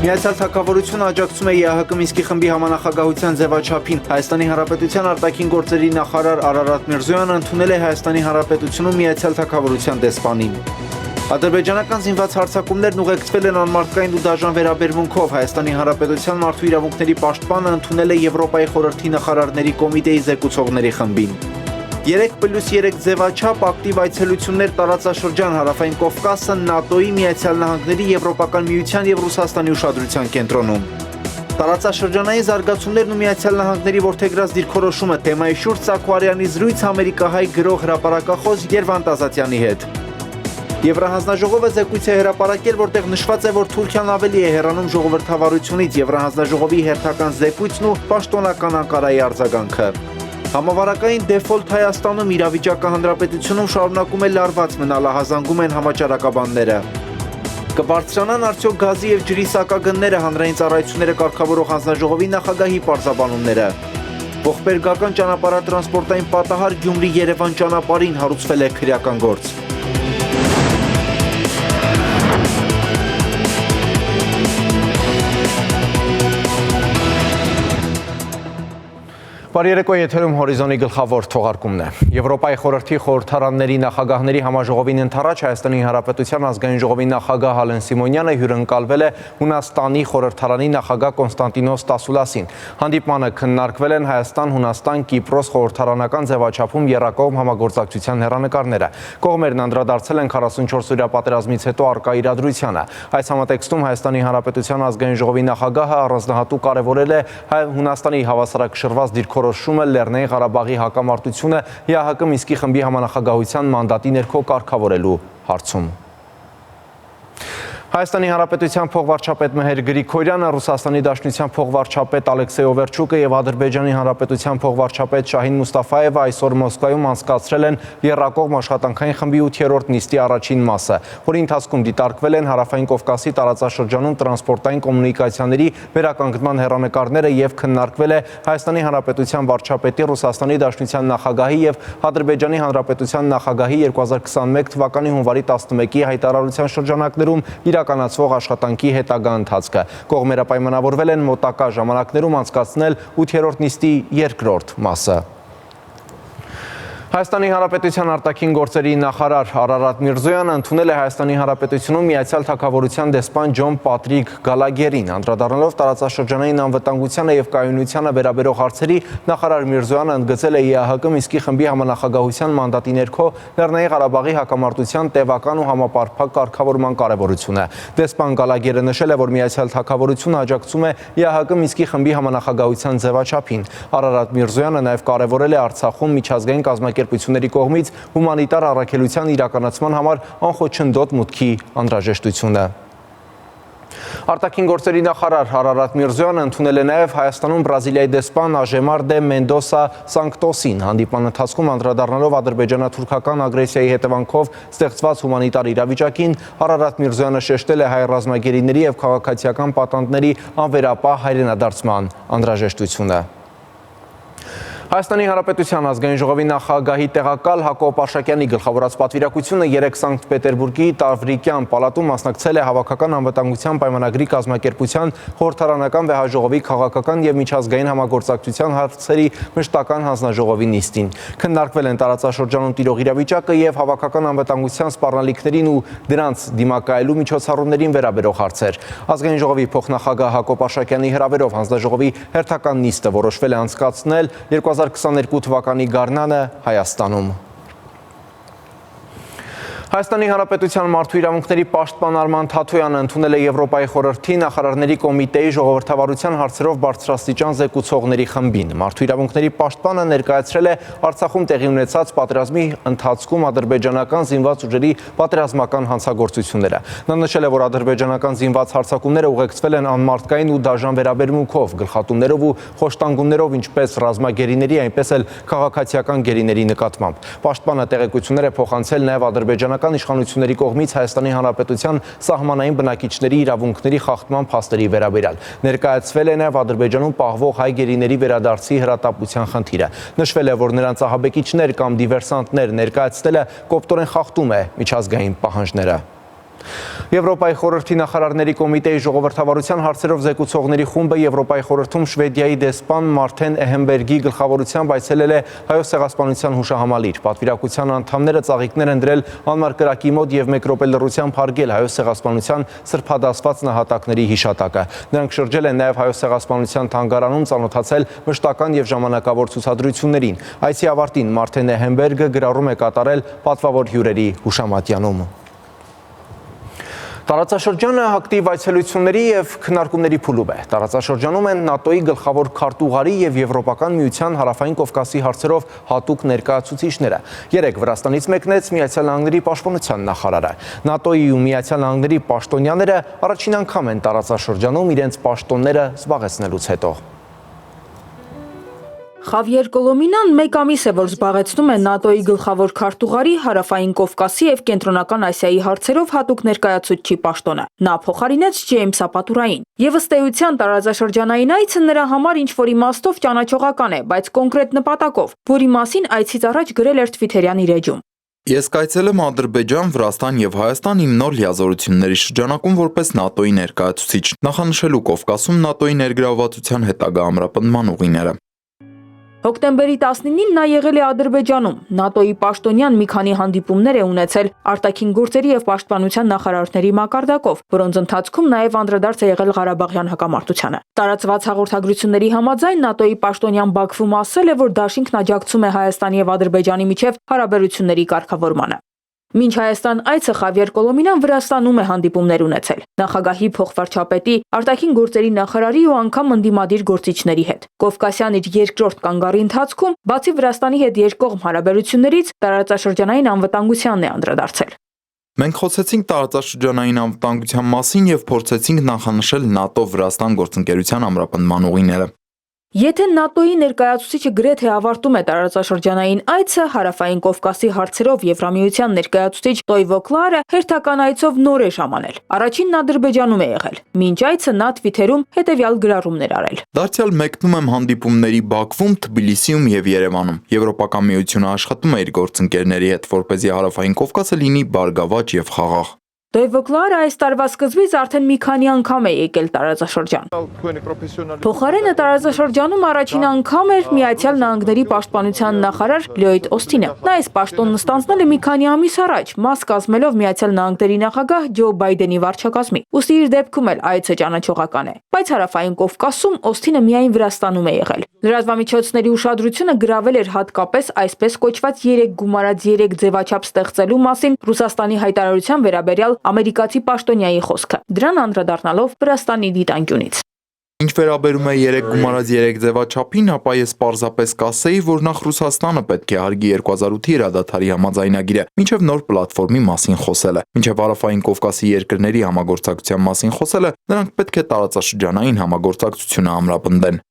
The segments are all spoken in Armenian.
Միացյալ Թագավորությունը աջակցում է ԵԱՀԿ Մինսկի խմբի համանախագահության ձևաչափին։ Հայաստանի Հանրապետության արտաքին գործերի նախարար Արարատ Միրզոյանը ընդունել է Հայաստանի Հանրապետությունում Միացյալ Թագավորության դեսպանին։ Ադրբեջանական զինված հարձակումներն ուղեկցվել են անմարդկային ու դաժան վերաբերմունքով։ Հայաստանի Հանրապետության մարդու իրավունքների պաշտպանը ընդունել է Եվրոպայի խորհրդի նախարարների կոմիտեի զեկուցողների խմբին։ 3+3 ձևաչափ ակտիվ այցելություններ տարածաշրջան Հարավային Կովկասը ՆԱՏՕ-ի, Միացյալ Նահանգների, Եվրոպական միության եւ Ռուսաստանի ուշադրության կենտրոնում։ Տարածաշրջանային զարգացումներն ու Միացյալ Նահանգների որդեգրած դիրքորոշումը թեմայի շուրջ Սակոարյանի զրույց ամերիկահայ գրող հրապարակախոս Երվանդ Ազատյանի հետ։ Եվրահանձնաժողովը զեկույց է հրապարակել, որտեղ նշված է, որ Թուրքիան ավելի է հեռանում ժողովրդավարությունից, Եվրահանձնաժողովի հերթական զեկույցն ու պաշտոնական Անկարայի արձագանքը։ Համավարակային դեֆոլտ Հայաստանում իրավիճակը հանրապետությունում շարունակում է լարված մնալ, ահազանգում են համաճարակաբանները։ Կբարձրանան արդյոք գազի եւ ջրի սակագնները, հանրային ծառայությունները կարգավորող հանձնաժողովի նախագահի պարզաբանումները։ Ողբերգական ճանապարհատրանսպորտային պատահար Գյումրի-Երևան ճանապարհին հարուցվել է քրեական գործ։ Բարերեկո եթերում հորիզոնի գլխավոր թողարկումն է։ Եվրոպայի խորհրդի խորհրդարանների նախագահների համաժողովին ընթരാճ Հայաստանի Հանրապետության ազգային ժողովի նախագահ Ալեն Սիմոնյանը հյուրընկալվել է Հունաստանի խորհրդարանի նախագահ Կոնստանտինոս Տասուլասին։ Հանդիպմանը քննարկվել են Հայաստան-Հունաստան-Կիպրոս խորհրդարանական ձևաչափում եռակողմ համագործակցության հեռանկարները։ Կողմերն անդրադարձել են 44-օրյա պատերազմից հետո առկա իրադրությանը։ Այս համատեքստում Հայաստանի Հանրապետության ազգային ժողովի նախագահը առանձնահատուկ կարևորել է Հունաստանի հավասարակշռված դիրքորոշումը Լեռնային Ղարաբաղի հակամարտությունը ԵԱՀԿ Մինսկի խմբի համանախագահության մանդատի ներքո կարգավորելու հարցում։ Հայաստանի Հանրապետության փոխվարչապետ Մեհեր Գրիգորյանը, Ռուսաստանի Դաշնության փոխվարչապետ Ալեքսեյ Օվերչուկը եւ Ադրբեջանի Հանրապետության փոխվարչապետ Շահին Մուստաֆայևը այսօր Մոսկվայում անցկացրել են եռակողմ աշխատանքային խմբի 8-րդ նիստի առաջին մասը, որի ընթացքում դիտարկվել են Հարավային Կովկասի տարածաշրջանում տրանսպորտային կոմունիկացիաների վերականգնման հեռանկարները եւ քննարկվել է Հայաստանի Հանրապետության վարչապետի, Ռուսաստանի Դաշնության նախագահի եւ Ադրբեջանի Հանրապետության նախագահի 2021 թվականի հունվարի 11-ի հայտարարության շրջանակներում իրականացվող աշխատանքի հետագա ընթացքը։ Կողմերը պայմանավորվել են մոտակա ժամանակներում անցկացնել 8-րդ նիստի երկրորդ մասը։ Հայաստանի Հանրապետության արտաքին գործերի նախարար Արարատ Միրզոյանը ընդունել է Հայաստանի Հանրապետությունում Միացյալ Թագավորության դեսպան Ջոն Պատրիկ Գալագերին։ Անդրադառնալով տարածաշրջանային անվտանգությանը եւ կայունությանը վերաբերող հարցերի, նախարար Միրզոյանը ընդգծել է ԵԱՀԿ Մինսկի խմբի համանախագահության մանդատի ներքո Լեռնային Ղարաբաղի հակամարտության տևական ու համապարփակ կարգավորման կարևորությունը։ Դեսպան Գալագերը նշել է, որ Միացյալ Թագավորությունը աջակցում է ԵԱՀԿ Մինսկի խմբի համանախագահության ձևաչափին։ Արարատ Միրզոյանը նաեւ կարևորել է Արցախում միջազգային կազմակերպությունների կողմից հումանիտար առաքելության իրականացման համար անխոչնդոտ մուտքի անհրաժեշտությունը։ Արտաքին գործերի նախարար Արարատ Միրզոյանը ընդունել է նաև Հայաստանում Բրազիլիայի դեսպան Աժեմար դե Մենդոսա Սանկտոսին։ Հանդիպման ընթացքում անդրադառնալով ադրբեջանա-թուրքական ագրեսիայի հետևանքով ստեղծված հումանիտար իրավիճակին, Արարատ Միրզոյանը շեշտել է հայ ռազմագերիների եւ քաղաքացիական պատանդների անվերապահ հայրենադարձման անհրաժեշտությունը։ Հայաստանի Հանրապետության ազգային ժողովի նախագահի տեղակալ Հակոբ Արշակյանի գլխավորած պատվիրակությունը 3 Սանկտ Պետերբուրգի Տավրիկյան պալատում մասնակցել է հավաքական անվտանգության պայմանագրի կազմակերպության խորհրդարանական վեհաժողովի քաղաքական եւ միջազգային համագործակցության հարցերի մշտական հանձնաժողովի նիստին։ Քննարկվել են տարածաշրջանում տիրող իրավիճակը եւ հավաքական անվտանգության սպառնալիքներին ու դրանց դիմակայելու միջոցառումներին վերաբերող հարցեր։ Ազգային ժողովի փոխնախագահ Հակոբ Արշակյանի հրավերով հանձնաժողովի հերթական նիստը որոշվել է անցկացնել 2022 թվականի գարնանը Հայաստանում։ Հայաստանի Հանրապետության մարդու իրավունքների պաշտպան Արման Թաթոյանը ընդունել է Եվրոպայի խորհրդի նախարարների կոմիտեի ժողովրդավարության հարցերով բարձրաստիճան զեկուցողների խմբին։ Մարդու իրավունքների պաշտպանը ներկայացրել է Արցախում տեղի ունեցած պատերազմի ընթացքում ադրբեջանական զինված ուժերի պատերազմական հանցագործությունները։ Նա նշել է, որ ադրբեջանական զինված հարձակումները ուղեկցվել են անմարդկային ու դաժան վերաբերմունքով, գլխատումներով ու խոշտանգումներով ինչպես ռազմագերիների, այնպես էլ քաղաքացիական գերիների նկատմամբ։ Պաշտպանը տեղեկություններ է փոխանցել նաև ադրբեջանական իշխանությունների կողմից Հայաստանի Հանրապետության սահմանային բնակիչների իրավունքների խախտման փաստերի վերաբերյալ։ Ներկայացվել է նաև Ադրբեջանում պահվող հայ գերիների վերադարձի հրատապության խնդիրը։ Նշվել է, որ նրանց ահաբեկիչներ կամ դիվերսանտներ ներկայացնելը կոպտորեն խախտում է միջազգային պահանջները։ Եվրոպայի խորհրդի նախարարների կոմիտեի ժողովրդավարության հարցերով զեկուցողների խումբը Եվրոպայի խորհրդում Շվեդիայի դեսպան Մարտեն Էհենբերգի գլխավորությամբ այցելել է Հայոց ցեղասպանության հուշահամալիր։ Պատվիրակության անդամները ծաղիկներ են դրել անմար կրակի մոտ եւ 1 րոպե լռությամբ հարգել Հայոց ցեղասպանության սրբադասված նահատակների հիշատակը։ Նրանք շրջել են նաեւ Հայոց ցեղասպանության թանգարանում, ծանոթացել մշտական եւ ժամանակավոր ցուցադրություններին։ Այցի ավարտին Մարտեն Էհենբերգը գրառում է կատարել պատվավոր հյուրերի հուշամատյանում։ Տարածաշրջանը ակտիվ այցելությունների եւ քննարկումների փուլում է։ Տարածաշրջանում են ՆԱՏՕ-ի գլխավոր քարտուղարի եւ Եվրոպական միության հարավային Կովկասի հարցերով հատուկ ներկայացուցիչները։ Երեկ Վրաստանից մեկնեց Միացյալ Նահանգների պաշտպանության նախարարը։ ՆԱՏՕ-ի ու Միացյալ Նահանգների պաշտոնյաները առաջին անգամ են տարածաշրջանում իրենց պաշտոնները զբաղեցնելուց հետո։ Խավիեր Կոլոմինան մեկ ամիս է, որ զբաղեցնում է ՆԱՏՕ-ի գլխավոր քարտուղարի հարավային Կովկասի եւ Կենտրոնական Ասիայի հարցերով հատուկ ներկայացուցչի պաշտոնը։ Նա փոխարինեց Ջեյմս Ապատուրային։ Եվ ըստ էության տարածաշրջանային այցը նրա համար ինչ-որ իմաստով ճանաչողական է, բայց կոնկրետ նպատակով, որի մասին այցից առաջ գրել էր Թվիթերյան իր էջում։ Ես կայցել եմ Ադրբեջան, Վրաստան եւ Հայաստան իմ նոր լիազորությունների շրջանակում որպես ՆԱՏՕ-ի ներկայացուցիչ, նախանշելու Կովկասում ՆԱՏՕ-ի ներգրավվածության հետագա ամրապնդման ուղիները։ Հոկտեմբերի 19-ին նա եղել է Ադրբեջանում։ ՆԱՏՕ-ի պաշտոնյան մի քանի հանդիպումներ է ունեցել արտաքին գործերի եւ պաշտպանության նախարարների մակարդակով, որոնց ընթացքում նաեւ անդրադարձ է եղել Ղարաբաղյան հակամարտությանը։ Տարածված հաղորդագրությունների համաձայն ՆԱՏՕ-ի պաշտոնյան Բաքվում ասել է, որ դաշինքն աջակցում է Հայաստանի եւ Ադրբեջանի միջև հարաբերությունների կարգավորմանը։ Մինչ Հայաստան այցը Խավիեր Կոլոմինան Վրաստանում է հանդիպումներ ունեցել նախագահի փոխվարչապետի, արտաքին գործերի նախարարի ու անգամ ընդդիմադիր գործիչների հետ։ Կովկասյան իր երկրորդ կանգառի ընթացքում, բացի Վրաստանի հետ երկկողմ հարաբերություններից, տարածաշրջանային անվտանգությանն է անդրադարձել։ Մենք խոսեցինք տարածաշրջանային անվտանգության մասին եւ փորձեցինք նախանշել ՆԱՏՕ-Վրաստան գործընկերության ամրապնդման ուղիները։ Եթե ՆԱՏՕ-ի ներկայացուցիչը գրեթե ավարտում է տարածաշրջանային այցը, հարավային Կովկասի հարցերով Եվրամիության ներկայացուցիչ Տոյվո Կլարը հերթական այցով նոր է ժամանել։ Առաջինն Ադրբեջանում է եղել։ Մինչ այցը նա Թվիթերում հետևյալ գրառումներ արել։ Դարձյալ մեկնում եմ հանդիպումների Բաքվում, Թբիլիսիում եւ Երևանում։ Եվրոպական միությունը աշխատում է իր գործընկերների հետ, որպեսզի հարավային Կովկասը լինի բարգավաճ եւ խաղաղ։ Տոյվո Կլարը այս տարվա սկզբից արդեն մի քանի անգամ է եկել տարածաշրջան։ Փոխարենը տարածաշրջանում առաջին անգամ էր Միացյալ Նահանգների պաշտպանության նախարար Լյոյդ Օստինը։ Նա այս պաշտոնն ստանձնել է մի քանի ամիս առաջ, մաս կազմելով Միացյալ Նահանգների նախագահ Ջո Բայդենի վարչակազմի։ Ուստի իր դեպքում էլ այցը ճանաչողական է։ Բայց հարավային Կովկասում Օստինը միայն Վրաստանում է եղել։ Լրատվամիջոցների ուշադրությունը գրավել էր հատկապես այսպես կոչված 3 գումարած 3 ձևաչափ ստեղծելու մասին Ռուսաստանի հայտարարության վերաբերյալ ամերիկացի պաշտոնյայի խոսքը, դրան անդրադառնալով Վրաստանի դիտանկյունից։ Ինչ վերաբերում է 3 գումարած 3 ձևաչափին, ապա ես պարզապես կասեի, որ նախ Ռուսաստանը պետք է հարգի 2008-ի հրադադարի համաձայնագիրը, մինչև նոր պլատֆորմի մասին խոսելը, մինչև հարավային Կովկասի երկրների համագործակցության մասին խոսելը, նրանք պետք է տարածաշրջանային համագործակցությունը ամրապնդեն։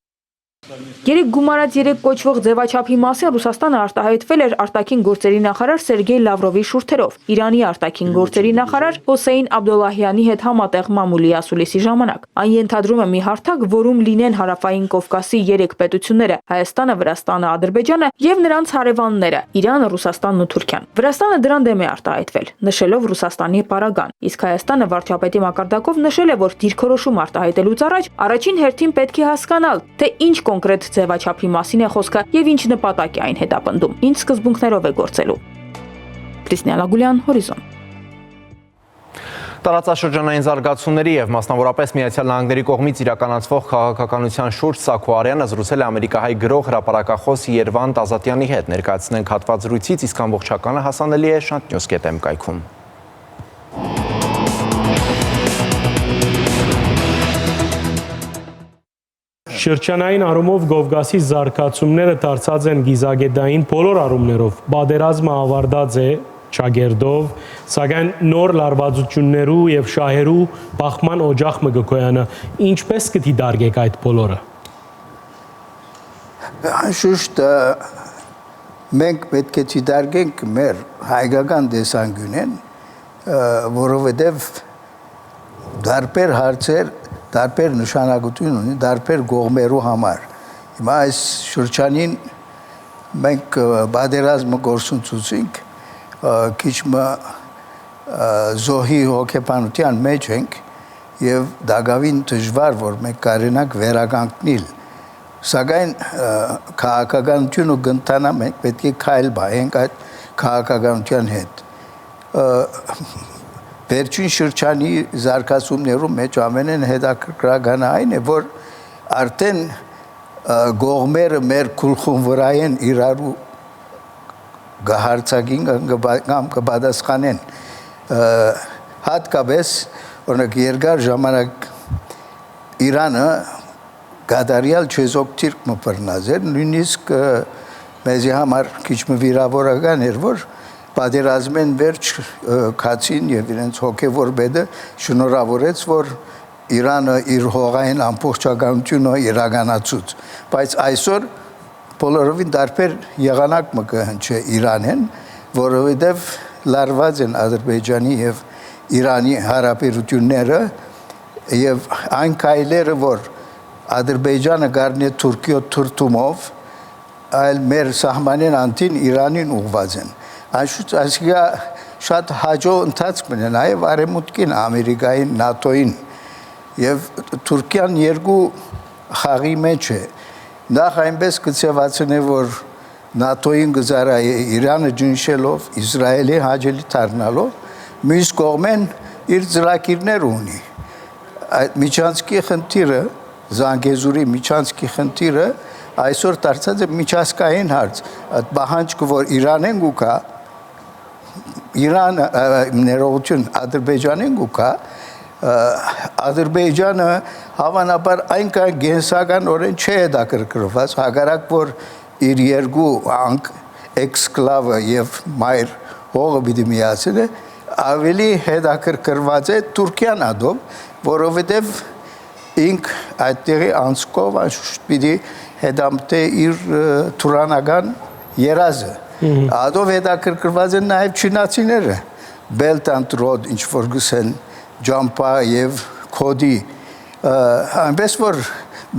3 գումարած 3 կոչվող ձևաչափի մասին Ռուսաստանը արտահայտվել էր արտաքին գործերի նախարար Սերգեյ Լավրովի շուրթերով, Իրանի արտաքին գործերի նախարար Հոսեյն Աբդոլլահյանի հետ համատեղ մամուլի ասուլիսի ժամանակ։ Այն ենթադրում է մի հարթակ, որում լինեն հարավային Կովկասի 3 պետությունները՝ Հայաստանը, Վրաստանը, Ադրբեջանը եւ նրանց հարևանները՝ Իրանը, Ռուսաստանն ու Թուրքիան։ Վրաստանը դրան դեմ է արտահայտվել, նշելով Ռուսաստանի պարագան, իսկ Հայաստանը վարչապետի մակարդակով նշել է, որ դիրքորոշում արտահայտելուց առաջին հերթին պետք է հասկանալ, թե ինչ կոնկրետ ձևաչափի մասին է խոսքը եւ ինչ նպատակ է այն հետապնդում, ինչ սկզբունքներով է գործելու։ Քրիստինա Լագուլյան, Հորիզոն։ Տարածաշրջանային զարգացումների եւ մասնավորապես Միացյալ Նահանգների կողմից իրականացվող քաղաքականության շուրջ Սաքո Արյանը զրուցել է ամերիկահայ գրող հրապարակախոս Երվանդ Ազատյանի հետ։ Ներկայացնենք հատված զրույցից, իսկ ամբողջականը հասանելի է Շանթ-Նյուզ.am կայքում։ Շրջանային առումով Կովկասի զարգացումները դարձած են գիզագետային բոլոր առումներով։ Պատերազմը ավարտած է ճագերդով, սակայն նոր լարվածություններու եւ շահերու բախման օջախ մը գոյանը ինչպես կդիտարկեք այդ բոլորը։ Անշուշտ մենք պետք է դիտարկենք մեր հայկական տեսանկյունեն, որովհետեւ դարբեր հարցեր դարբեր նշանակություն ունի դարբեր կողմերու համար։ Հիմա այս շրջանին մենք պատերազմը գործընթացինք քիչ զոհի հոգեբանության մեջ ենք եւ դակավին դժվար որ մենք կարենանք վերականգնել սակայն քաղաքականությունը գտնանա մենք պետք է քայլ բայենք այդ քաղաքականության հետ վերջին շրջանի զարգացումներում մեջ ամենեն հետաքրքրականը այն է որ արդեն գողմերը մեր քուլխուն վրա են իրարու գահարցակին կամ կպատասխանեն հատկապես օրինակ երկար ժամանակ Իրանը գադարյալ չեզոք թիրք մպրնած էր նույնիսկ մեզի համար քիչ վիրավորական էր որ պատերազմեն վերջ քացին եւ իրենց հոգեվոր բեդը շնորհավորեց որ Իրանը իր հողային ամբողջականությունը իրականացուց բայց այսօր բոլորովին դարբեր եղանակ մկհնչե Իրանեն որովհետեւ լարված են Ադրբեջանի եւ Իրանի հարաբերությունները եւ այն քայլերը որ Ադրբեջանը գարնե Թուրքիո թուրթումով այլ մեր սահմանեն անտին Իրանին ուղված են այսինքն շատ հաջող ընթացք մնա նաեւ արեմուտքին Ամերիկային ՆԱՏՕ-ին եւ Թուրքիան երկու խաղի մեջ է նախ այնպես կցեվացնե որ ՆԱՏՕ-ին գզարայ Իրանը ջնշելով Իսրայելի հաջելի դառնալով մյուս կողմեն իր ծրագիրներ ունի այդ միջանցքի խնդիրը Զանգեզուրի միջանցքի խնդիրը այսօր դարձած է միջազգային հարց այդ բանջը որ Իրանեն գուկա Իրան ներողություն Ադրբեջանին գուկա Ադրբեջանը հավանաբար այնքան գենսական օրեն չէ հետաքրքրված հակառակ որ իր երկու անգ էքսկլավը եւ մայր հողը պիտի միացնի ավելի հետաքրքրված է Թուրքիան ադով որովհետեւ ինք այդտեղի անցկով պիտի հետամտե իր թուրանական երազը ադով հետաքրքրված են նաեւ չինացիները Belt and Road ինչ որ գսեն ջամպա եւ կոդի այնպես որ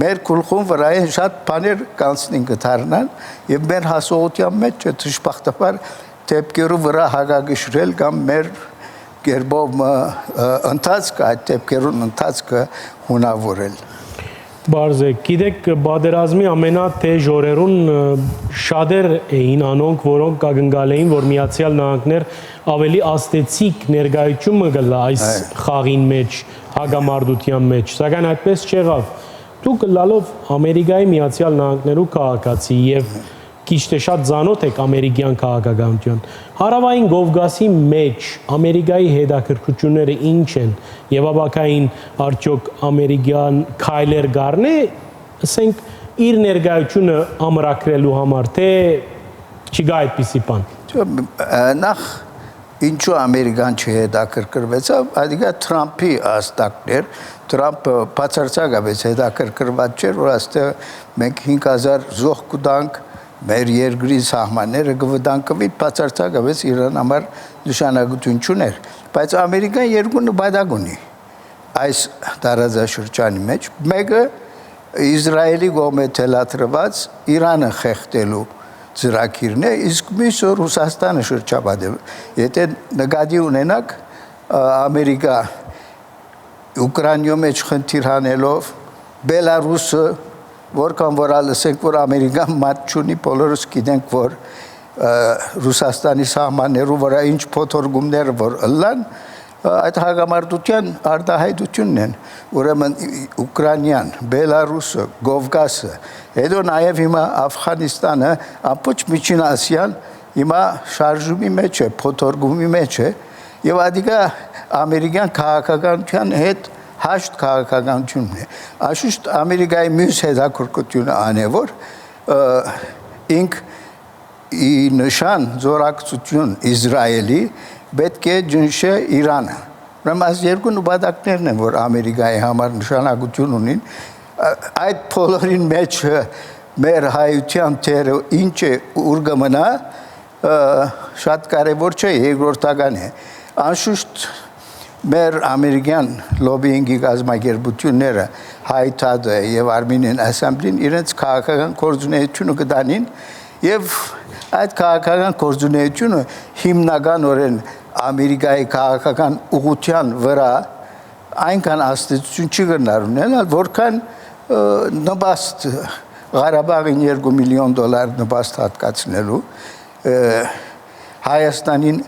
մեր քուլխուն վրա են շատ բաներ կանցնին կդառնան եւ մեր հասողության մեջ դժբախտաբար դեպքերու վրա հագագշրել կամ մեր կերպով ընթացքը այդ դեպքերուն ընթացքը հունավորել Բարձ է, գիտեք, բادرազմի ամենաթեժ օրերուն շատեր էին անոնք, որոնք կագնգալ էին, որ Միացյալ Նահանգներ ավելի աստեցիկ ներկայություն մգլա այս խաղին մեջ, հագամարտության մեջ, սակայն այդպես չեղավ։ Դուք լալով Ամերիկայի Միացյալ Նահանգներու քաղաքացի եւ քիչ թե շատ զանոթ եք ամերիկյան քաղաքականության։ Հարավային Կովկասի մեջ Ամերիկայի հետաքրքրությունները ինչ են եւ ապակային արդյոք ամերիկյան քայլեր գարնե, ասենք իր ներկայությունը ամրագրելու համար, թե չկա այդպիսի բան։ Նախ ինչու ամերիկան չհետաքրքրվեցավ, այդիկա Թրամփի աստակներ, Թրամփը բացարձակապես հետաքրքրված չէր, որ այստեղ մենք 5000 զոհ կտանք մեր երկրի սահմանները կվտանգվի բացարձակապես իրան համար նշանակություն չուներ բայց ամերիկան երկու նպատակ ունի այս տարածաշրջանի մեջ մեկը Իսրայելի կողմէ թելադրված Իրանը խեղդելու ծրագիրն է իսկ մյուսը Ռուսաստանը շրջապատել եթե նկատի ունենակ Ամերիկա Ուկրաինայում մեջ խնդիր հանելով Բելարուսը որքան որ ասենք որ Ամերիկան մատ չունի բոլորս գիտենք որ Ռուսաստանի սահմաններու վրա ինչ փոթորգումներ որ ըլլան այդ հագամարտության արտահայտությունն են ուրեմն Ուկրաինան, Բելարուսը, Կովկասը, հետո նաև հիմա Աֆղանիստանը ամբողջ Միջին Ասիան հիմա շարժումի մեջ է, փոթորգումի մեջ է եւ ադիգա ամերիկյան քաղաքականության հետ հաշտ քաղաքականությունն է աշուշտ ամերիկայի մյուս հետաքրքրությունը անե որ ինք ի նշան զորակցություն Իսրայելի պետք է ջնշե Իրանը ուրեմն այս երկու նպատակներն են որ ամերիկայի համար նշանակություն ունին այդ փոլորին մեջ մեր հայության թերը ինչ է ուր կմնա շատ կարևոր չէ երկրորդական է անշուշտ մեր ամերիկյան լոբինգի գազམ་ագերբությունները հայտադը եւ Armenian Assembly-ն իրենց քաղաքական կորձունեությունը կդանին եւ այդ քաղաքական կորձունեությունը հիմնականորեն Ամերիկայի քաղաքական ուղղության վրա այնքան աստեցություն չի գնար ունենալ, որքան նպաստ Ղարաբաղին $2 միլիոն նպաստ հատկացնելու Հայաստանին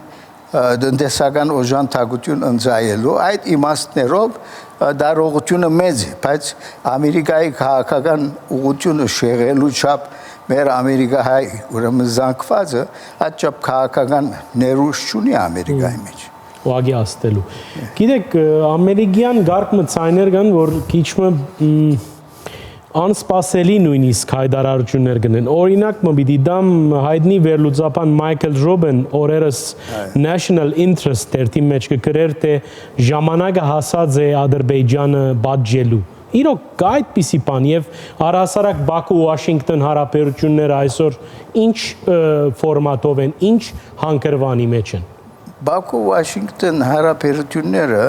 դնդեսական օժանդակություն ընձայելու այդ իմաստներով դարողությունը մեծ է, բայց Ամերիկայի քաղաքական ուղղությունը շեղելու չափ մեր ամերիկահայ ուրեմն զանգվածը այդչափ քաղաքական ներուժ չունի Ամերիկայի մեջ։ Ուղղակի աստելու։ Գիտեք, ամերիկյան գարկմը ցայներ կան, որ քիչմը անսպասելի նույնիսկ հայտարարություններ գնեն։ Օրինակ, մբիդի դամ հայտնի վերլուծապան Մայքլ Ռոբեն օրերս National Interest թերթի մեջ կգրեր, թե ժամանակը հասած է Ադրբեջանը բաժելու։ Իրոք կա այդպիսի բան եւ առհասարակ Բաքու-Վաշինգտոն հարաբերությունները այսօր ինչ ֆորմատով են, ինչ հանգրվանի մեջ են։ Բաքու-Վաշինգտոն հարաբերությունները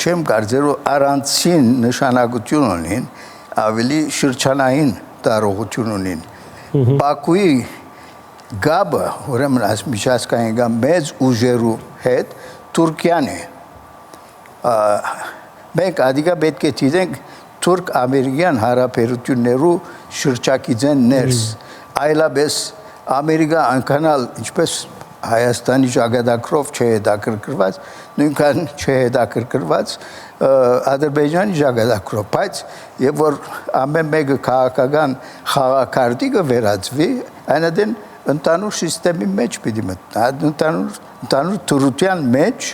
չեմ կարծեր առանցին նշանակություն ունին, ավելի շրջանային տարողություն ունին։ Բաքուի գաբը, ուրեմն այս միջազգային գամ մեծ ուժերու հետ Թուրքիան է։ Մենք ադիգա պետք է դիտենք թուրք-ամերիկյան հարաբերություններու շրջակիցեն ներս, այլապես Ամերիկա անկանալ ինչպես Հայաստանի ճակատագրով չհետաքրքրված, նույնքան չհետաքրքրված Ադրբեջանի ճակատագրով, բայց եւ որ ամեն մեկը քաղաքական խաղակարտիկը վերածվի, այնադեն ընդանուր համակարգի մեջ պիտի մտնի, ընդանուր թուրքյան մեջ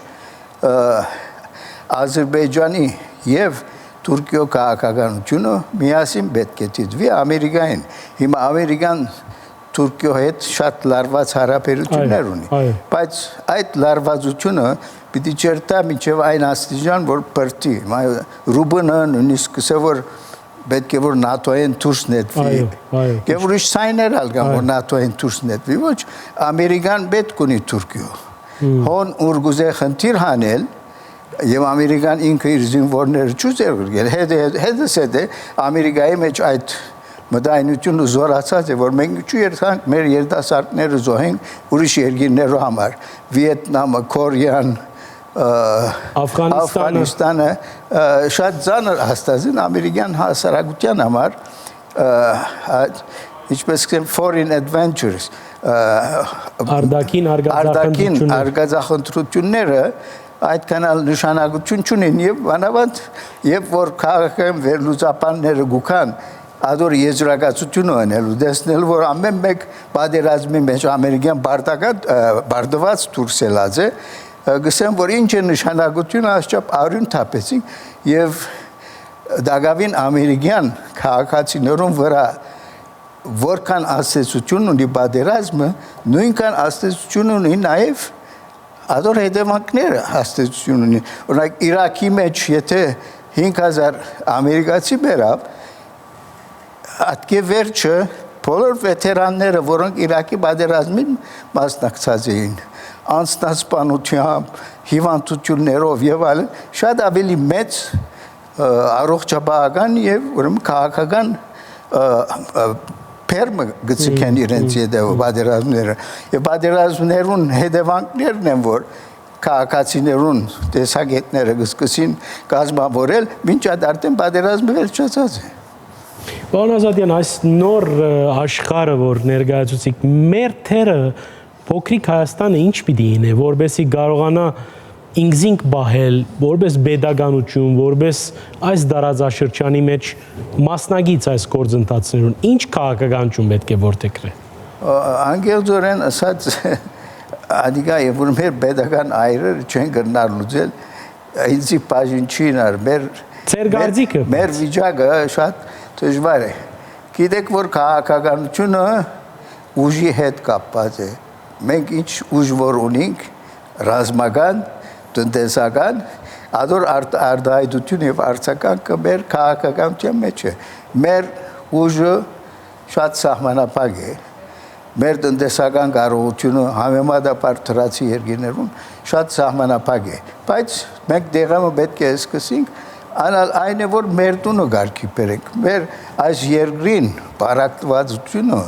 Ադրբեջանի եւ Թուրքիո քաղաքականությունը միասին պետք է դիտվի Ամերիկային։ Հիմա Ամերիկան Թուրքիո հետ շատ լարված հարաբերություններ ունի, բայց այդ լարվածությունը պիտի չերտա մինչև այն աստիճան, որ բրտի։ Ռուբենը նույնիսկ ասել որ պետք է որ ՆԱՏՕ-ին դուրս նետվի։ Եվ ուրիշ ցայներ ալգան որ ՆԱՏՕ-ին դուրս նետվի, ոչ Ամերիկան պետք ունի Թուրքիո։ Հոն ուրգուզե խնդիր հանել եւ Ամերիկան ինքը իր զինվորները չուզեր գրել։ Հետս է Ամերիկայի մեջ այդ մտայնությունը զորացած է, որ մենք չու երթանք մեր երիտասարդները զոհենք ուրիշ երկիրներու համար, Վիետնամը, Կորեան, Աֆղանիստանը շատ ծանր հաստատին ամերիկյան հասարակության համար, ինչպես կսեմ foreign adventures, արդակին արգածախնդրությունները այդքան նշանակություն չունեն եւ բանավանդ եւ որ քաղաքական վերլուծապանները գուքան ադոր եզրակացություն ունելու դեսնել որ ամեն մեկ պատերազմի մեջ ամերիկյան բարտված դուրսելած է գսեմ որ ինչ է նշանակությունը ասչափ արյուն թափեցին եւ դակավին ամերիկյան քաղաքացիներուն վրա որքան աստեցություն ունի պատերազմը նույնքան աստեցություն ունի նաեւ ադոր հետևանքները աստեցություն ունի օրինակ Իրաքի մեջ եթե 5000 ամերիկացի բերավ Ատկե վերջը բոլոր վետերանները, որոնք Իրաքի պատերազմին մասնակցած էին, անձնասպանությամբ, հիվանդություններով եւ այլն, շատ ավելի մեծ առողջապահական եւ ուրեմն քաղաքական փերմը գծկեն իրենց հետեւ պատերազմները։ Եւ պատերազմներուն հետևանքներն են, որ քաղաքացիներուն տեսակետները գսկսին կազմավորել, մինչ արդեն պատերազմը վերջացած է։ Պարոն Ազատյան, այս նոր աշխարհը, որ ներկայացուցիք, մեր թերը փոքրիկ Հայաստանը ինչ պիտի ինե, որբեսի կարողանա ինքզինք բահել, որբես pedagoganություն, որբես այս դարաձաշրջանի մեջ մասնագից այս գործընթացներուն, ինչ քաղաքականություն պետք է որդեգրե։ Անգերձորեն ասած ադիգա եւ որ մեր pedagogan այրը չեն գնալ լուծել, ինձի բաժին չի նար, մեր վիճակը շատ դժվար է։ Գիտեք որ քաղաքականությունը ուժի հետ կապված է։ Մենք ինչ ուժ որ ունենք, ռազմական, տնտեսական, ադոր արտահայտություն եւ արձագանքը մեր քաղաքականության մեջ է։ Մեր ուժը շատ սահմանափակ է։ Մեր տնտեսական կարողությունը համեմատաբար թրացի երկրներուն շատ սահմանափակ է։ Բայց մենք դեղամը պետք է սկսենք Անալ այն է որ մեր տունը գարկի բերենք, մեր այս երկրին բարակտվածությունը,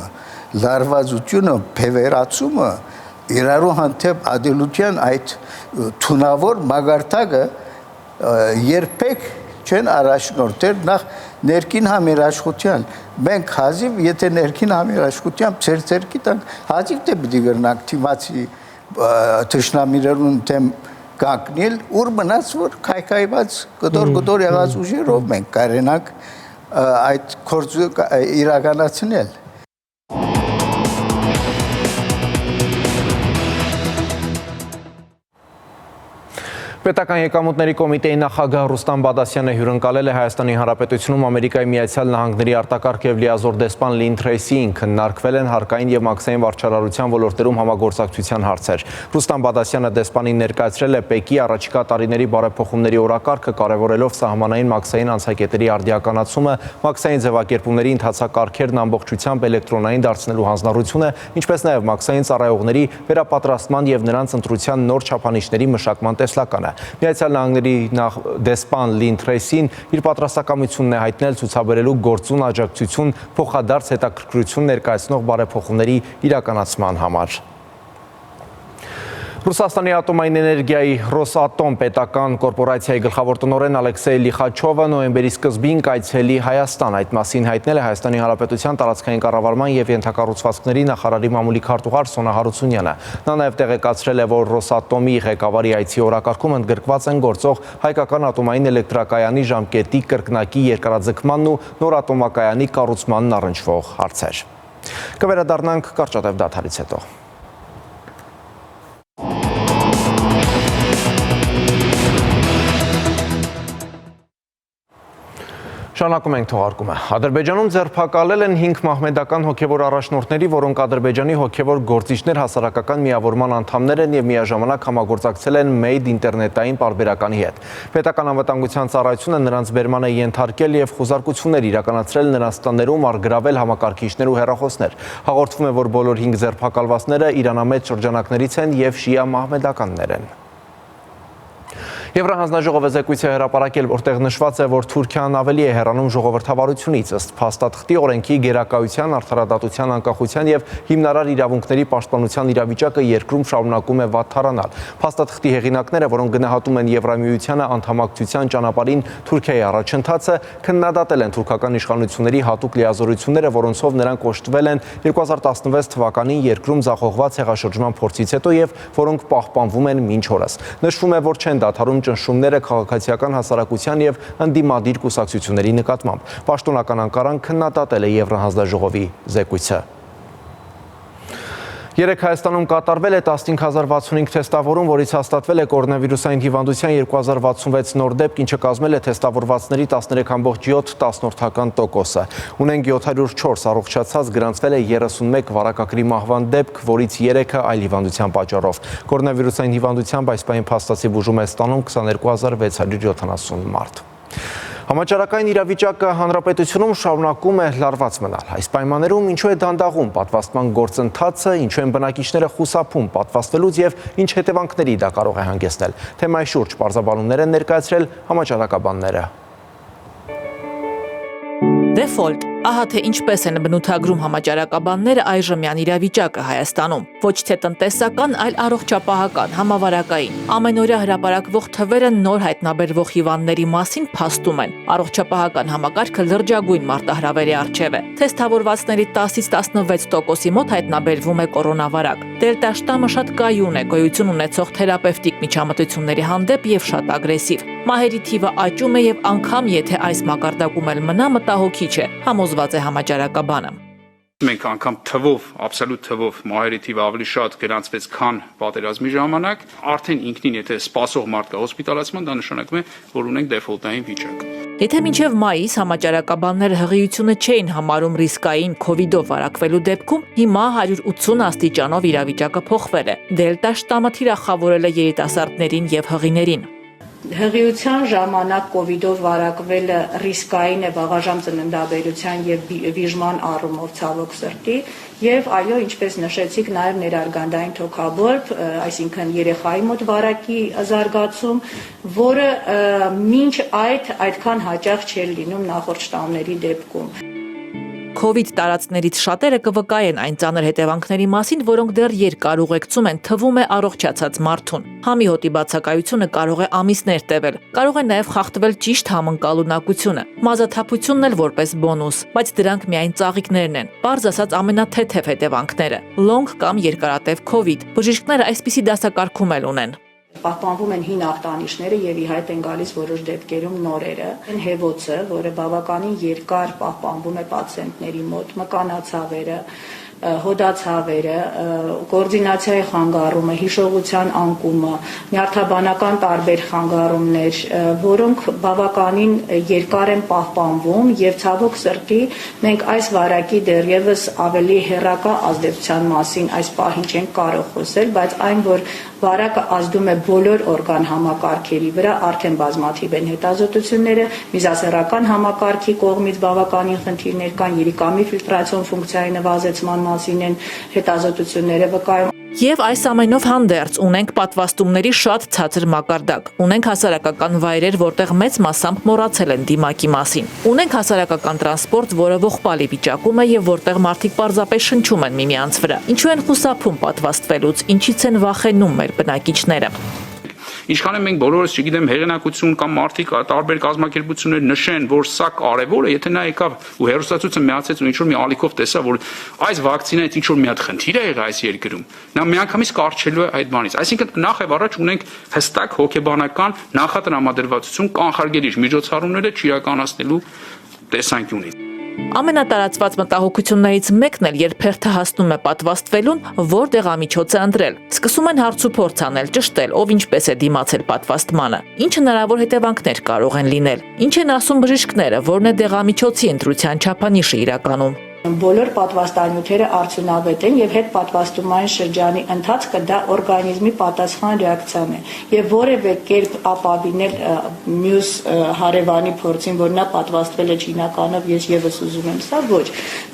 լարվածությունը, փևերացումը իրարու հանդեպ ադելության այդ թունավոր մագարտակը երբեք չեն առաջնորդել նախ ներքին համերաշխության մենք հազիվ եթե ներքին համերաշխությամբ ծերծերքի տանք հազիվ թե պիտի գրնանք թիմացի թշնամիներուն դեմ կանգնել ուր մնաց որ քայքայված գդոր եղած ուժերով մենք կարենանք այդ գործը իրականացնել Պետական եկամուտների կոմիտեի նախագահ Ռուստամ Բադասյանը հյուրընկալել է Հայաստանի Հանրապետությունում Ամերիկայի Միացյալ Նահանգների արտակարգ եւ լիազոր դեսպան Լին Թրեյսիին քննարկվել են հարկային եւ մաքսային վարչարարության ոլորտերում համագործակցության հարցեր։ Ռուստամ Բադասյանը դեսպանին ներկայացրել է ՊԵԿ-ի առաջիկա տարիների բարեփոխումների օրակարգը, կարևորելով սահմանային մաքսային անցակետերի արդիականացումը, մաքսային ձևակերպումների ընթացակարգերն ամբողջությամբ էլեկտրոնային դարձնելու հանձնառությունը, ինչպես նաեւ մաքսային ծառայողների վերապատրաստման եւ նրանց ընտրության նոր չափանիշների մշակման տեսլականը։ Միացյալ Նահանգների դեսպան Լին Թրեյսին իր պատրաստակամությունն է հայտնել ցուցաբերելու գործուն աջակցություն փոխադարձ հետաքրքրություն ներկայացնող բարեփոխումների իրականացման համար։ Ռուսաստանի ատոմային էներգիայի Ռոսատոմ պետական կորպորացիայի գլխավոր տնօրեն Ալեքսեյ Լիխաչովը նոյեմբերի սկզբին կայցելի Հայաստան, այդ մասին հայտնել է Հայաստանի Հանրապետության տարածքային կառավարման եւ ենթակառուցվածքների նախարարի մամուլի քարտուղար Սոնա Հարությունյանը։ Նա նաեւ տեղեկացրել է, որ Ռոսատոմի ղեկավարի այցի օրակարգում ընդգրկված են գործող հայկական ատոմային էլեկտրակայանի ժամկետի կրկնակի երկարաձգմանն ու նոր ատոմակայանի կառուցմանն առնչվող հարցեր։ Կվերադառնանք կարճատև դադարից հետո։ Շարունակում ենք թողարկումը։ Ադրբեջանում ձերբակալել են 5 մահմեդական հոգևոր առաջնորդների, որոնք Ադրբեջանի հոգևոր գործիչներ հասարակական միավորման անդամներ են եւ միաժամանակ համագործակցել են Made ինտերնետային պարբերականի հետ։ Պետական անվտանգության ծառայությունը նրանց բերման է ենթարկել եւ խոզարկություններ իրականացրել նրանց տներում, առգրավել համակարգիչներ ու հեռախոսներ։ Հաղորդվում է, որ բոլոր 5 ձերբակալվածները իրանամետ շրջանակներից են եւ շիա մահմեդականներ են։ Եվրահանձնաժողովը զեկույց է հրապարակել, որտեղ նշված է, որ Թուրքիան ավելի է հեռանում ժողովրդավարությունից, ըստ փաստաթղթի օրենքի գերակայության, արդարադատության, անկախության եւ հիմնարար իրավունքների պաշտպանության իրավիճակը երկրում շարունակում է վատթարանալ։ Փաստաթղթի հեղինակները, որոնք գնահատում են Եվրամիությանը անդամակցության ճանապարհին Թուրքիայի առաջընթացը, քննադատել են թուրքական իշխանությունների հատուկ լիազորությունները, որոնցով նրանք կոշտվել են 2016 թվականին երկրում ձախողված հեղաշրջման փորձից հետո եւ որոնք պահպանվում են մինչ օրս։ Նշվում է, որ չեն դադարում ճնշումները քաղաքացիական հասարակության եւ ընդդիմադիր կուսակցությունների նկատմամբ։ Պաշտոնական Անկարան քննադատել է Եվրահանձնաժողովի զեկույցը։ Երեկ Հայաստանում կատարվել է 15065 թեստավորում, որից հաստատվել է կորոնավիրուսային հիվանդության 2066 նոր դեպք, ինչը կազմել է թեստավորվածների 13.7%-ը։ Ունենք 704 առողջացած, գրանցվել է 31 վարակակրի մահվան դեպք, որից 3-ը այլ հիվանդության պատճառով։ Կորոնավիրուսային հիվանդությամբ այս պահին փաստացի բուժում է ստանում 22670 մարդ։ Համաճարակային իրավիճակը հանրապետությունում շարունակում է լարված մնալ։ Այս պայմաններում ինչու է դանդաղում պատվաստման գործընթացը, ինչու են բնակիչները խուսափում պատվաստվելուց եւ ինչ հետևանքների դա կարող է հանգեցնել։ Թեմայի շուրջ պարզաբանումներ են ներկայացրել համաճարակաբանները։ Դեֆոլտ, ահա թե ինչպես են բնութագրում համաճարակաբանները այժմյան իրավիճակը Հայաստանում։ Ոչ թե տնտեսական, այլ առողջապահական, համավարակային։ Ամենօրյա հրապարակվող թվերը նոր հայտնաբերվող հիվանդների մասին փաստում են։ Առողջապահական համակարգը լրջագույն մարտահրավերի առջև է։ Թեստավորվածների 10-ից 16%-ի մոտ հայտնաբերվում է կորոնավարակ։ Դելտա շտամը շատ կայուն է, գոյություն ունեցող թերապևտիկ միջամտությունների հանդեպ եւ շատ ագրեսիվ։ Մահերի թիվը աճում է եւ անգամ եթե այս մակարդակում էլ մնա, մտահոգիչ է, համոզված է համաճարակաբանը։ Մենք անգամ թվով, աբսոլյուտ թվով մահերի թիվը ավելի շատ գրանցվեց, քան պատերազմի ժամանակ, արդեն ինքնին եթե սպասող մարդ կա հոսպիտալացման, դա նշանակում է, որ ունենք դեֆոլտային վիճակ։ Եթե մինչև մայիս համաճարակաբանները հղիությունը չէին համարում ռիսկային քովիդով վարակվելու դեպքում, հիմա 180 աստիճանով իրավիճակը փոխվել է։ Դելտա շտամը թիրախավորել է երիտասարդներին եւ հղիներին։ Հղիության ժամանակ կովիդով վարակվելը ռիսկային է վաղաժամ ծննդաբերության եւ վիժման առումով ցավոք սրտի եւ այո, ինչպես նշեցիք, նաեւ ներարգանդային թոքաբորբ, այսինքն երեխայի մոտ վարակի զարգացում, որը մինչ այդքան հաճախ չէր լինում նախորդ շտամների դեպքում։ Covid տարածքներից շատերը կվկայեն այն ծանր հետևանքների մասին, որոնք դեռ երկար ուղեկցում են, թվում է առողջացած մարդուն։ Համի հոտի բացակայությունը կարող է ամիսներ տևել, կարող է նաև խախտվել ճիշտ համընկալունակությունը, մազաթափությունն էլ որպես բոնուս, բայց դրանք միայն ծաղիկներն են։ Պարզ ասած ամենաթեթև հետևանքները՝ լոնգ կամ երկարատև Covid։ Բժիշկները այսպիսի դասակարգում էլ ունեն։ Պահպանվում են հին ախտանիշները եւ ի հայտ են գալիս որոշ դեպքերում նորերը։ Այն հեվոցը, որը բավականին երկար պահպանվում է պացիենտների մոտ, մկանացավերը, հոդացավերը, կոորդինացիայի խանգարումը, հիշողության անկումը, նյարդաբանական տարբեր խանգարումներ, որոնք բավականին երկար են պահպանվում եւ ցավոք սրտի մենք այս վարակի դեռևս ավելի հեռակա ազդեցության մասին այս պահին չենք կարող խոսել, բայց այն որ վարակը ազդում է բոլոր օրգան համակարգերի վրա, արդեն բազմաթիվ են հետազոտությունները, միզասեռական համակարգի կողմից բավականին խնդիրներ կան, երիկամի ֆիլտրացիոն ֆունկցիայի նվազեցման մասին են հետազոտությունները վկայում։ Եվ այս ամենով հանդերձ ունենք պատվաստումների շատ ցածր մակարդակ։ Ունենք հասարակական վայրեր, որտեղ մեծ մասամբ մոռացել են դիմակի մասին։ Ունենք հասարակական տրանսպորտ, որը ողբալի վիճակում է եւ որտեղ մարդիկ պարզապես շնչում են միմյանց վրա։ Ինչու են խուսափում պատվաստվելուց, ինչից են վախենում մեր բնակիչները։ Ինչքան է մենք բոլորս, չգիտեմ, հեղինակություն կամ մարդիկ տարբեր կազմակերպություններ նշեն, որ սա կարևոր է, եթե նա եկավ ու հերոստացույցը միացեց ու ինչ-որ մի ալիքով տեսա, որ այս վակցինայից ինչ-որ մի հատ խնդիր է եղել այս երկրում, նա միանգամից կարճելու է այդ բանից։ Այսինքն նախ եւ առաջ ունենք հստակ հոգեբանական նախատրամադրվածություն կանխարգելիչ միջոցառումները չիրականացնելու տեսանկյունից։ Ամենատարածված մտահոգություններից մեկն էլ երբ հերթը հասնում է պատվաստվելուն, որ դեղամիջոց է ընտրել։ Սկսում են հարց ու փորձ անել, ճշտել, ով ինչպես է դիմացել պատվաստմանը, ինչ հնարավոր հետևանքներ կարող են լինել, ինչ են ասում բժիշկները, որն է դեղամիջոցի ընտրության չափանիշը իրականում։ Բոլոր պատվաստանյութերը արդյունավետ են եւ հետպատվաստումային շրջանի ընթացքը դա օրգանիզմի պատասխան ռեակցիան է եւ որևէ կերպ ապավինել մյուս հարևանի փորձին, որ նա պատվաստվել է ճինականով, ես եւս ուզում եմ սա ոչ։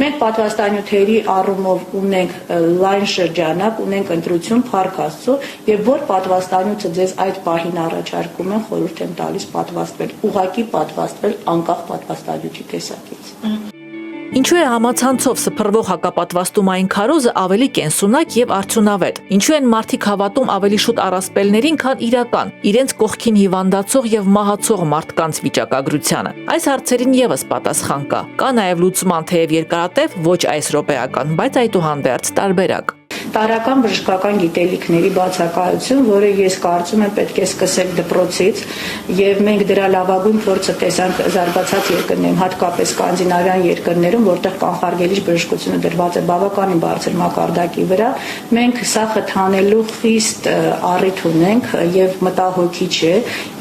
Մենք պատվաստանյութերի առումով ունենք լայն շրջանակ, ունենք ընտրություն Փառք Աստծո եւ որ պատվաստանյութը ձեզ այդ պահին առաջարկում են, խորհուրդ եմ տալիս պատվաստվել, ուղղակի պատվաստվել անկախ պատվաստանյութի տեսակից։ Ինչու է համացանցով սփռվող հակապատվաստումային քարոզը ավելի կենսունակ եւ արդյունավետ։ Ինչու են մարդիկ հավատում ավելի շուտ առասպելներին, քան իրական, իրենց կողքին հիվանդացող եւ մահացող մարդկանց վիճակագրությանը։ Այս հարցերին եւս պատասխան կա։ Կա նաեւ լուծման թեև երկարատև, ոչ այս րոպեական, բայց այդուհանդերձ տարբերակ։ Տարական բժշկական գիտելիքների բացակայություն, որը ես կարծում եմ պետք է սկսել դպրոցից եւ մենք դրա լավագույն փորձը տեսանք զարգացած երկրներում, հատկապես սկանդինավյան երկրներում, որտեղ կանխարգելիչ բժշկությունը դրված է բավականին բարձր մակարդակի վրա, մենք սա խթանելու խիստ առիթ ունենք եւ մտահոգիչ է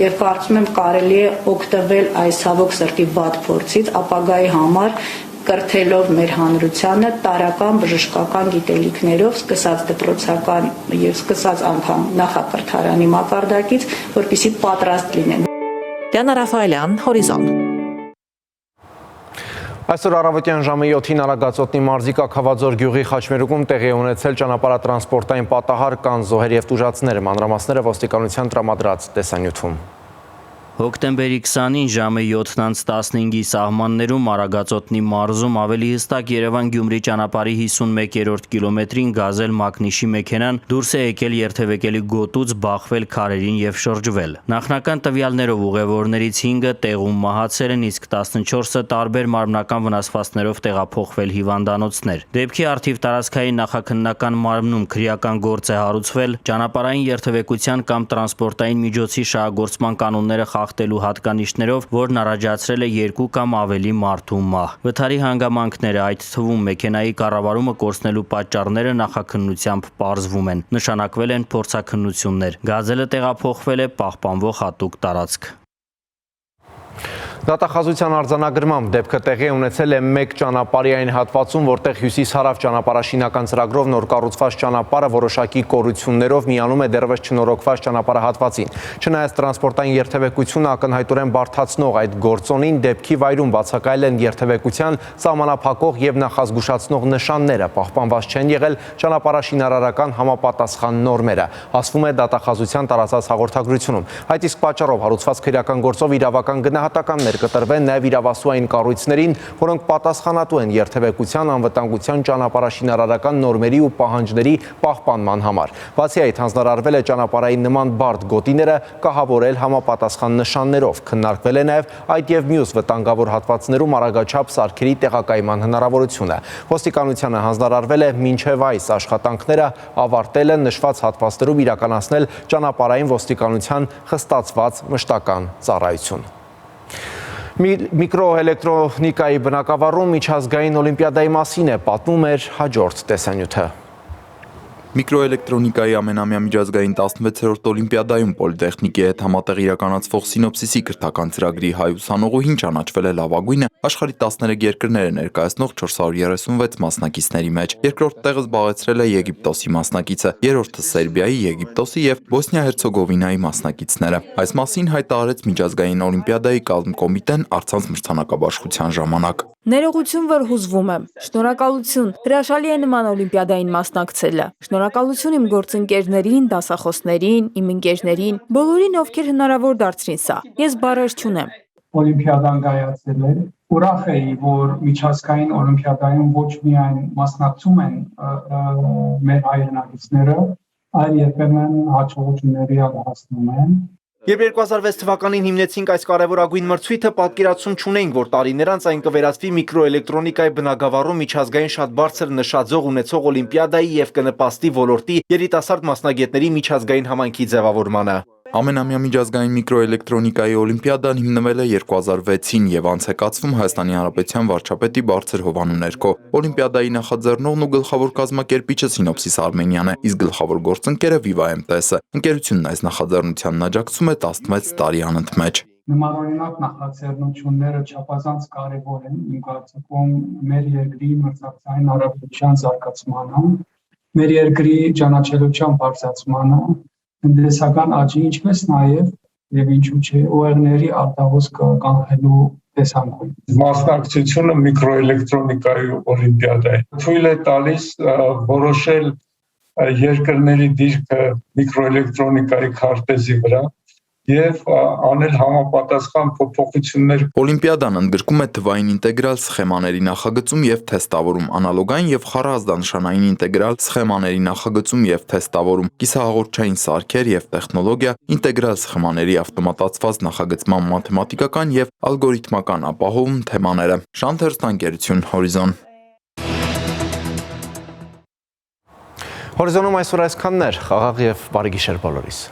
եւ կարծում եմ կարելի է օգտվել այս ցավոք սրտի վատ փորձից ապագայի համար կրթելով մեր հանրությանը տարական բժշկական գիտելիքներով սկսած դպրոցական եւ սկսած անգամ նախակրթարանի մակարդակից, որպեսզի պատրաստ լինեն։ Դիանա Ռաֆայելյան, Հորիզոն։ Այսօր առավոտյան ժամը 7-ին Արագածոտնի մարզի Կաքավաձոր գյուղի խաչմերուկում տեղի է ունեցել ճանապարհատրանսպորտային պատահար, կան զոհեր եւ տուժածներ, մանրամասները ոստիկանության տրամադրած տեսանյութում։ Հոկտեմբերի 20-ին ժամը 7:15-ի սահմաններում Արագածոտնի մարզում ավելի հստակ Երևան-Գյումրի ճանապարհի 51-րդ կիլոմետրին գազել Մակնիշի մեքենան դուրս է եկել երթևեկելի գոտուց, բախվել քարերին եւ շրջվել։ Նախնական տվյալներով ուղևորներից 5-ը տեղում մահացել են, իսկ 14-ը տարբեր մարմնական վնասվածքներով տեղափոխվել հիվանդանոցներ։ Դեպքի առթիվ տարածքային նախաքննական մարմնում քրեական գործ է հարուցվել, ճանապարհային երթևեկության կամ տրանսպորտային միջոցի շահագործման կանոնները խախտելու հատկանիշներով, որն առաջացրել է 2 կամ ավելի մարդու մահ։ Վթարի հանգամանքները, այդ թվում մեքենայի կառավարումը կորցնելու պատճառները նախաքննությամբ պարզվում են։ Նշանակվել են փորձաքննություններ։ Գազելը տեղափոխվել է պահպանվող հատուկ տարածք։ Դատախազության արձանագրմամբ դեպքը տեղի ունեցել է մեկ ճանապարհի այն հատվածում, որտեղ հյուսիս-հարավ ճանապարհաշինական ծրագրով նոր կառուցված ճանապարհը որոշակի կորություններով միանում է դեռևս չնորոգված ճանապարհահատվածին։ Չնայած տրանսպորտային երթևեկությունը ակնհայտորեն բարդացնող այդ գործոնին, դեպքի վայրում բացակայել են երթևեկության սահմանափակող եւ նախազգուշացնող նշանները, պահպանված չեն եղել ճանապարհաշինարարական համապատասխան նորմերը, ասվում է դատախազության տարածած հաղորդագրությունում։ Այդ իսկ պատճառով հարուցված քրեական գործով իրավական գնահատականներ թեփքեր կտրվեն նաև իրավասուային կառույցներին, որոնք պատասխանատու են երթևեկության, անվտանգության, ճանապարհաշինարարական նորմերի ու պահանջների պահպանման համար։ Բացի այդ, հանձնարարվել է ճանապարհային նման բարդ գոտիները կահավորել համապատասխան նշաններով։ Քննարկվել է նաև այդ եւ մյուս վտանգավոր հատվածներում արագաչափ սարքերի տեղակայման հնարավորությունը։ Ոստիկանությանը հանձնարարվել է մինչև այս աշխատանքները ավարտելը նշված հատվածներում իրականացնել ճանապարհային ոստիկանության խստացված մշտական ծառայություն։ Միկրոէլեկտրոնիկայի բնակավարում միջազգային օլիմպիադայի մասին է պատմում էր հաջորդ տեսանյութը։ Միկրոէլեկտրոնիկայի ամենամյա միջազգային 16-րդ օլիմպիադայում Պոլիտեխնիկի հետ համատեղ իրականացվող Սինոպսիսի կրթական ծրագրի հայ ուսանողուհին ճանաչվել է լավագույնը աշխարհի 13 երկրները ներկայացնող 436 մասնակիցների մեջ։ Երկրորդ տեղը զբաղեցրել է Եգիպտոսի մասնակիցը, երրորդը Սերբիայի, Եգիպտոսի եւ Բոսնիա-Հերցեգովինայի մասնակիցները։ Այս մասին հայտարարեց միջազգային օլիմպիադայի կազմկոմիտեն առցանց մրցանակաբաշխության ժամանակ։ Ներողություն, որ հուզվում եմ։ Շնորհակալություն։ Հրաշալի է նման օլիմպիադային մասնակցելը։ Շնորհակալություն իմ գործընկերներին, դասախոսներին, իմ ընկերներին, բոլորին, ովքեր հնարավոր դարձրին սա։ Ես բառեր չունեմ։ Օլիմպիադան կայացել է։ Ուրախ էի, որ միջազգային օլիմպիադայում ոչ միայն մասնակցում են մեր հայրենակիցները, այլ երբեմն հաջողությունների հասնում են։ Երբ 2006 թվականին հիմնեցինք այս կարևորագույն մրցույթը, պատկերացում չունեինք, որ տարիներ անց այն կվերածվի միկրոէլեկտրոնիկայի բնագավառում միջազգային շատ բարձր նշաձող ունեցող օլիմպիադայի եւ կնպաստի ոլորտի երիտասարդ մասնագետների միջազգային համայնքի ձևավորմանը։ Ամենամյա միջազգային միկրոէլեկտրոնիկայի օլիմպիադան հիմնվել է 2006-ին եւ անց է կացվում Հայաստանի Հանրապետության վարչապետի բարձր հովանու ներքո։ Օլիմպիադայի նախաձեռնողն ու գլխավոր կազմակերպիչը Սինոպսիս Արմենիան է, իսկ գլխավոր գործընկերը Viva MTS-ը։ Ընկերությունն այս նախաձեռնությանն աջակցում է 16 տարի անընդմեջ։ Նմանօրինակ նախաձեռնությունները չափազանց կարևոր են իմ կարծիքով մեր երկրի մրցակցային հարաբերության զարգացմանը, մեր երկրի ճանաչելիության բարձրացմանը, տնտեսական աճի, ինչպես նաև եւ ինչու՞ չէ օերների արտահոս կանխելու տեսանկյուն։ Մասնակցությունը միկրոէլեկտրոնիկայի օլիմպիադայի թույլ է տալիս որոշել երկրների դիրքը միկրոէլեկտրոնիկայի քարտեզի վրա եւ անել համապատասխան փոփոխություններ։ Օլիմպիադան ընդգրկում է թվային ինտեգրալ սխեմաների նախագծում եւ թեստավորում, անալոգային եւ խառազդանշանային ինտեգրալ սխեմաների նախագծում եւ թեստավորում, կիսահաղորդչային սարքեր եւ տեխնոլոգիա, ինտեգրալ սխեմաների ավտոմատացված նախագծման մաթեմատիկական եւ ալգորիթմական ապահովում թեմաները։ Շանթերստանկերություն Հորիզոն։ Հորիզոնում այսօր այսքանն էր, խաղաղ եւ բարի գիշեր բոլորիս։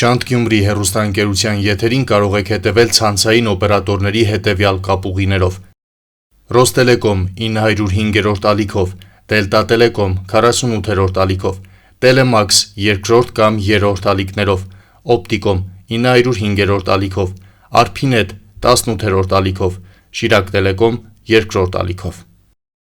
Շանթ Գյումրի հեռուստաընկերության եթերին կարող եք հետևել ցանցային օպերատորների հետևյալ կապուղիներով. Ռոստելեկոմ 905-րդ ալիքով, Դելտա Տելեկոմ 48-րդ ալիքով, Տելեմաքս 2-րդ կամ 3-րդ ալիքներով, Օպտիկոմ 905-րդ ալիքով, Արփինետ 18-րդ ալիքով, Շիրակ Տելեկոմ 2-րդ ալիքով։